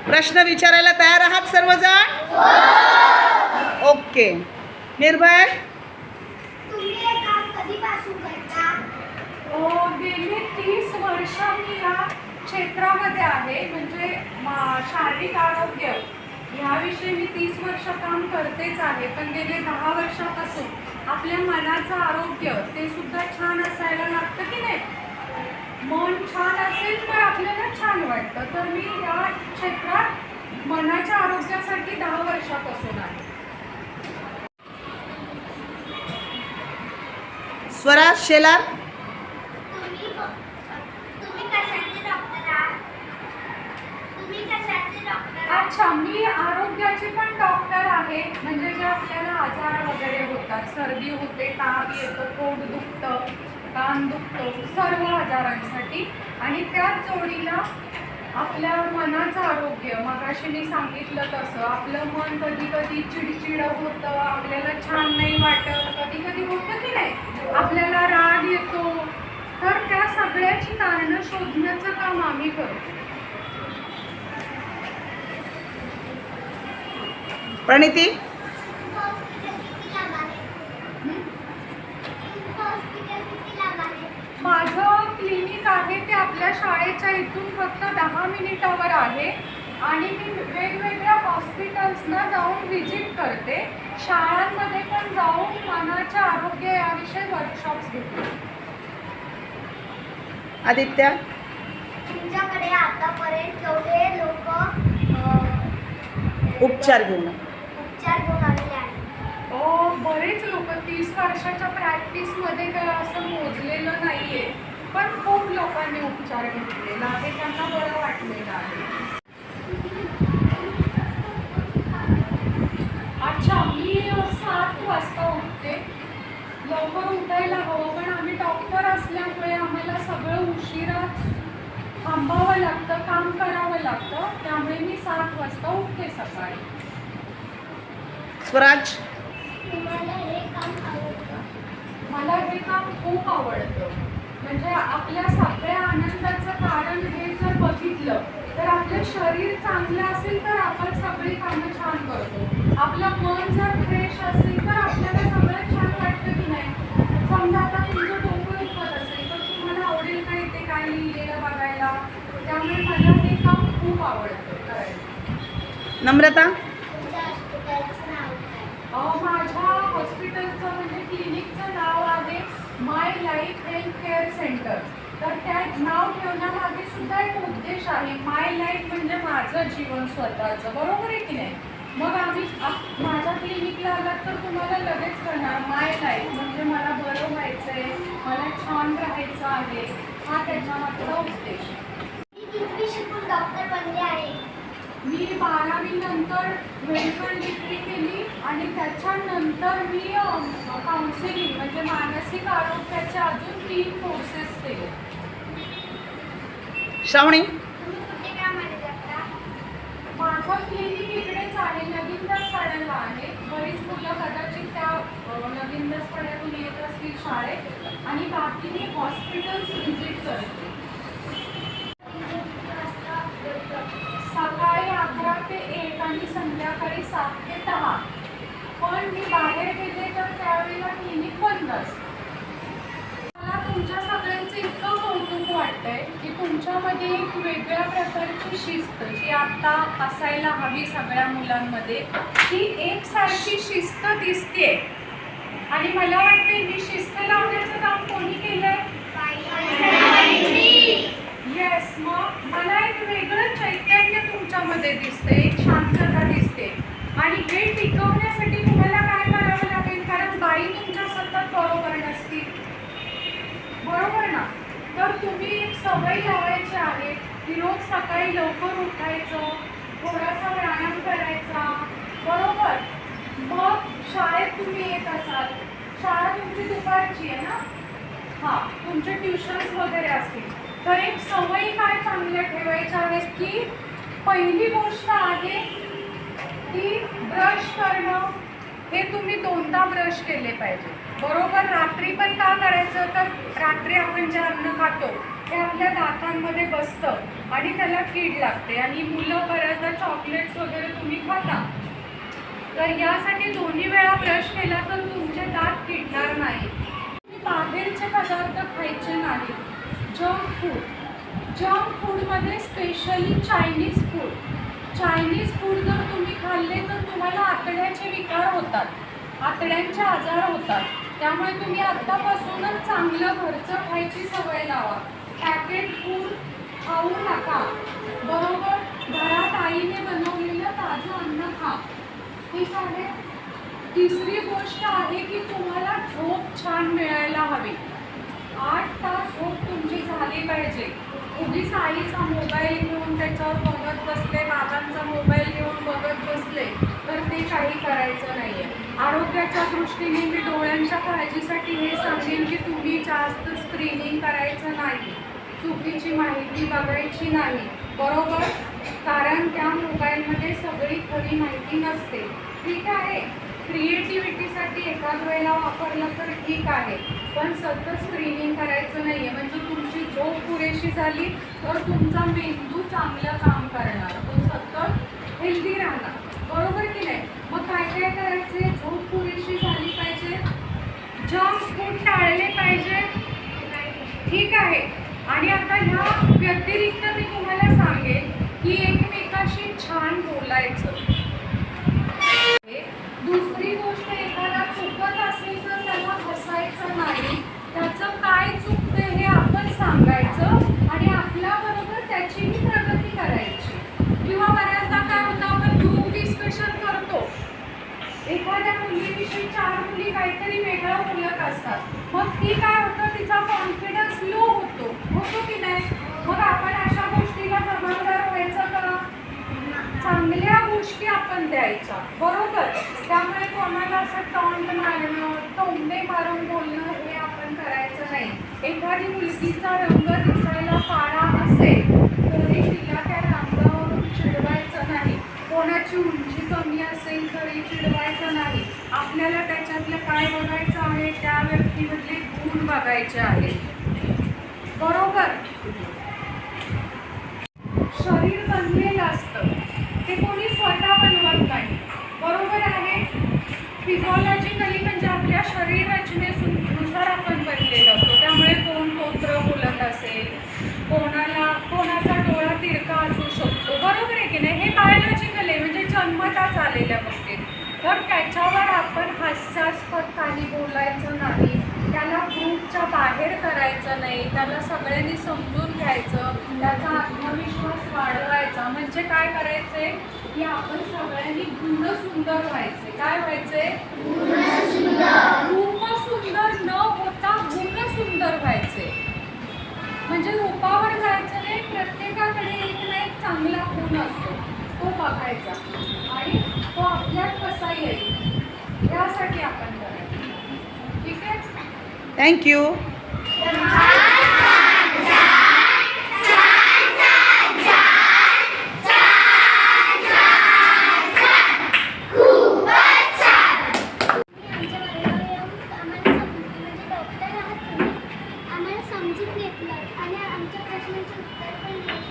प्रश्न विचारायला तयार आहात सर्वजण? ओके. निर्भय, तुम्ही हे काम कधीपासून करता? गेली 30 वर्ष मी या क्षेत्रामध्ये आहे. म्हणजे शारीरिक आरोग्य ह्याविषयी मी 30 वर्ष काम करतेच आहे. पण गेले 10 वर्षापासून आपल्या मनाचं आरोग्य ते सुद्धा छान असायला लागतं की नाही. मन छान असेल तर आपल्याला छान वाटतं. तर मी या क्षेत्रात मनाच्या आरोग्यासाठी 10 वर्षापासून आहे. स्वराज शेलार, तुम्ही कशाचे डॉक्टर आहात? तुम्ही कशाचे डॉक्टर आहात? अच्छा, मी आरोग्याची पण डॉक्टर आहे. म्हणजे जे आपल्याला आजार वगैरे होतात, सर्दी होते, ताप येतो, पोट दुखतं, कान दुखतं, सर्व आजारांसाठी. आणि त्याच जोडीला आपल्या मनाचं आरोग्य, मगाशी मी सांगितलं तसं आपलं मन कधी कधी चिडचिड होतं, आपल्याला छान नाही वाटत, कधी कधी होतं की नाही, आपल्याला राग येतो. तर त्या सगळ्याची कारणं शोधण्याचं काम आम्ही करतो. प्रणिती, माझं क्लिनिक आहे ते आपल्या शाळेच्या इथून फक्त 10 मिनिटावर आहे. आणि मी वेगवेगळ्या हॉस्पिटल्सना जाऊन व्हिजिट करते. शाळांमध्ये पण जाऊन मनाच्या आरोग्य याविषयी वर्कशॉप्स घेते. आदित्य, तुमच्याकडे आतापर्यंत जेवढे लोक उपचार घेऊन उपचार घेऊन आलेले आहेत? बरेच लोक 30 वर्षाच्या प्रॅक्टिसमध्ये काय असं मोजलेलं नाहीये, पण खूप लोकांनी उपचार घेतलेला आहे, त्यांना बरं वाटलेलं आहे. अच्छा, मी 7 वाजता उठते. लवकर उठायला हवं, पण आम्ही डॉक्टर असल्यामुळे आम्हाला सगळं उशिराच थांबावं लागतं, काम करावं लागतं. त्यामुळे मी 7 वाजता उठते सकाळी. स्वराज, तुम्हाला हे काम आवडतं? मला हे काम खूप आवडतं. म्हणजे आपल्या सगळ्या आनंदाचं कारण हे जर बघितलं तर आपलं शरीर चांगलं असेल तर आपण सगळी कामं छान करतो. आपलं मन जर फ्रेश असेल तर आपल्याला सगळं छान वाटतं की नाही. समजा आता तुमचं डोकं दुखत असेल तर तुम्हाला आवडेल का इथे काय लिहिलेलं बघायला. त्यामुळे मला हे काम खूप आवडतं करायला. नम्रता, तुमच्या हॉस्पिटलचं नाव काय? माझ्या हॉस्पिटलचं म्हणजे क्लिनिकचं नाव आहे माय लाईफ हेल्थ केअर सेंटर. तर त्या नाव ठेवण्यामागे सुद्धा एक उद्देश आहे. माय लाईफ म्हणजे माझं जीवन स्वतःचं, बरोबर आहे की नाही. मग आम्ही माझ्या क्लिनिकला आलात तर तुम्हाला लगेच कळणार माय लाईफ म्हणजे मला बरं व्हायचं आहे, मला छान राहायचं आहे, हा त्याच्यामागचा उद्देश. मी कितवी शिकून डॉक्टर बनले आहे? मी 12वी नंतर मेडिकल डिग्री केली आणि त्याच्यानंतर मी काउन्सिलिंग म्हणजे मानसिक आरोग्याचे अजून 3 कोर्सेस केले. श्रावणी, तुम्ही कुठे कामाला जाता? माझं क्लिनिक इकडेच आहे, नवीनदास पाड्याला आहे. बरीच मुलं कदाचित त्या नवीनदास पाड्यातून येत असतील शाळेत. आणि बाकी मी हॉस्पिटल्स व्हिजिट करते. सकाळी 11 ते 1 आणि संध्याकाळी 7 ते 10. पण मी बाहेर गेले तर त्यावेळेला क्लिनिक बंद असतं. मला तुमच्या सगळ्यांचं इतकं कौतुक वाटतंय की तुमच्यामध्ये एक वेगळ्या प्रकारची शिस्त जी आता असायला हवी सगळ्या मुलांमध्ये, ती एकसारखी शिस्त दिसते. आणि मला वाटते ही शिस्त लावण्याचं काम कोणी केलंय? येस. मग मला एक वेगळं चैतन्य तुमच्यामध्ये दिसते, एक शांतता दिसते. आणि हे टिकवण्यासाठी तुम्हाला काय करावं लागेल, कारण बाई तुमच्या सतत बरोबर नसतील, बरोबर ना. तर तुम्ही एक सवय लावायची आहे की रोज सकाळी लवकर उठायचं, थोडासा व्यायाम करायचा, बरोबर. मग शाळेत तुम्ही येत असाल, शाळा तुमची दुपारची आहे ना, हां, तुमचे ट्युशन्स वगैरे असतील. तर एक सवयी काय चांगल्या ठेवायच्या आहेत की पहिली गोष्ट आहे की ब्रश करणं. हे तुम्ही 2दा ब्रश केले पाहिजे. बरोबर. रात्री पण का करायचं, तर रात्री आपण जे अन्न खातो ते आपल्या दातांमध्ये बसतं आणि त्याला कीड लागते. आणि मुलं बऱ्याचदा चॉकलेट्स वगैरे तुम्ही खाता, तर यासाठी दोन्ही वेळा ब्रश केला तर तुमचे दात किडणार नाही. बाहेरचे पदार्थ खायचे नाही. जंक फूडमध्ये स्पेशली चायनीज फूड जर तुम्ही खाल्ले तर तुम्हाला आतड्याचे विकार होतात, आतड्यांचे आजार होतात. त्यामुळे तुम्ही आत्तापासूनच चांगलं घरचं खायची सवय लावा. पॅकेट फूड खाऊ नका. बरोबर, घरात आईने बनवलेलं ताजं अन्न खा. ठीक आहे. तिसरी गोष्ट आहे की तुम्हाला झोप छान मिळायला हवी. 8 तास झोप तुमची झाली पाहिजे. उगीच आईचा मोबाईल घेऊन त्याच्यावर बघत बसले, बाबांचा मोबाईल घेऊन बघत बसले तर ते काही करायचं नाही आहे. आरोग्याच्या दृष्टीने मी डोळ्यांच्या काळजीसाठी हे सांगेन की तुम्ही जास्त स्क्रीनिंग करायचं नाही, चुकीची माहिती बघायची नाही. बरोबर, कारण त्या मोबाईलमध्ये सगळी खरी माहिती नसते. ठीक आहे. क्रिएटिव्हिटीसाठी एखाद वेळेला वापरलं तर ठीक आहे, पण सतत स्क्रीनिंग करायचं नाही आहे. म्हणजे तुमची झोप पुरेशी झाली तर तुमचा मेंदू चांगलं काम करणार, तो सतत हेल्दी राहणार. बरोबर की नाही. मग काय काय करायचे, झोप पुरेशी झाली पाहिजे, जंक फूड टाळले पाहिजे. ठीक आहे. आणि आता ह्या व्यतिरिक्त मी तुम्हाला सांगेन की एकमेकाशी छान बोलायचं. दुसरी गोष्ट, एखादा चुकत असेल तर त्याला हसायचं नाही, त्याचं काय चुकते हे आपण सांगायचं आणि आपल्याबरोबर त्याचीही प्रगती करायची. किंवा बऱ्याचदा काय होतं, आपण ग्रुप डिस्कशन करतो, एखाद्या मुलीविषयी 4 मुली काहीतरी वेगळं बोलत असतात, मग ती काय होतं, तिचा कॉन्फिडन्स लो होतो की नाही. मग आपण अशा गोष्टीला प्रभावदार व्हायचं का, चांगल्या गोष्टी आपण द्यायच्या. बरोबर. त्यामुळे कोणाला असं टॉन्ट मारणं, टोमणे मारून बोलणं हे आपण करायचं नाही. एखादी मुलगीचा रंग दिसायला काळा असेल तरी तिला त्या रंगावरून चिडवायचं नाही. कोणाची उंची कमी असेल तरी चिडवायचं नाही. आपल्याला त्याच्यातलं काय बघायचं आहे, त्या व्यक्तीमधले गुण बघायचे आहेत. बरोबर. शरीर बनलेलं असतं, ते कोणी स्वतः बनवत नाही. बरोबर आहे. फिजिओलॉजिकली म्हणजे आपल्या शरीर रचनेनुसार आपण बनलेलं असतो. त्यामुळे कोण तोत्र बोलत असेल, कोणाचा डोळा तिरका असू शकतो. बरोबर आहे की नाही. हे बायोलॉजिकल आहे, म्हणजे जन्मताच आलेल्या गोष्टी. तर त्याच्यावर आपण हास्यास्पद काही बोलायचं नाही, त्याला ग्रुपच्या बाहेर करायचं नाही, त्याला सगळ्यांनी समजून घ्यायचं, त्याचा आत्मविश्वास वाढवायचा. म्हणजे काय करायचे की आपण सगळ्यांनी गुणसुंदर व्हायचे. काय व्हायचे, रूपसुंदर न होता गुणसुंदर व्हायचे. म्हणजे रूपावर जायचं नाही, प्रत्येकाकडे एक ना एक चांगला गुण असतो, तो बघायचा आणि तो आपल्यात कसा येईल यासाठी आपण करायचं. ठीक आहे. थँक्यू. समजून घेतलं आणि आमच्या प्रश्नांची उत्तर पण दिली.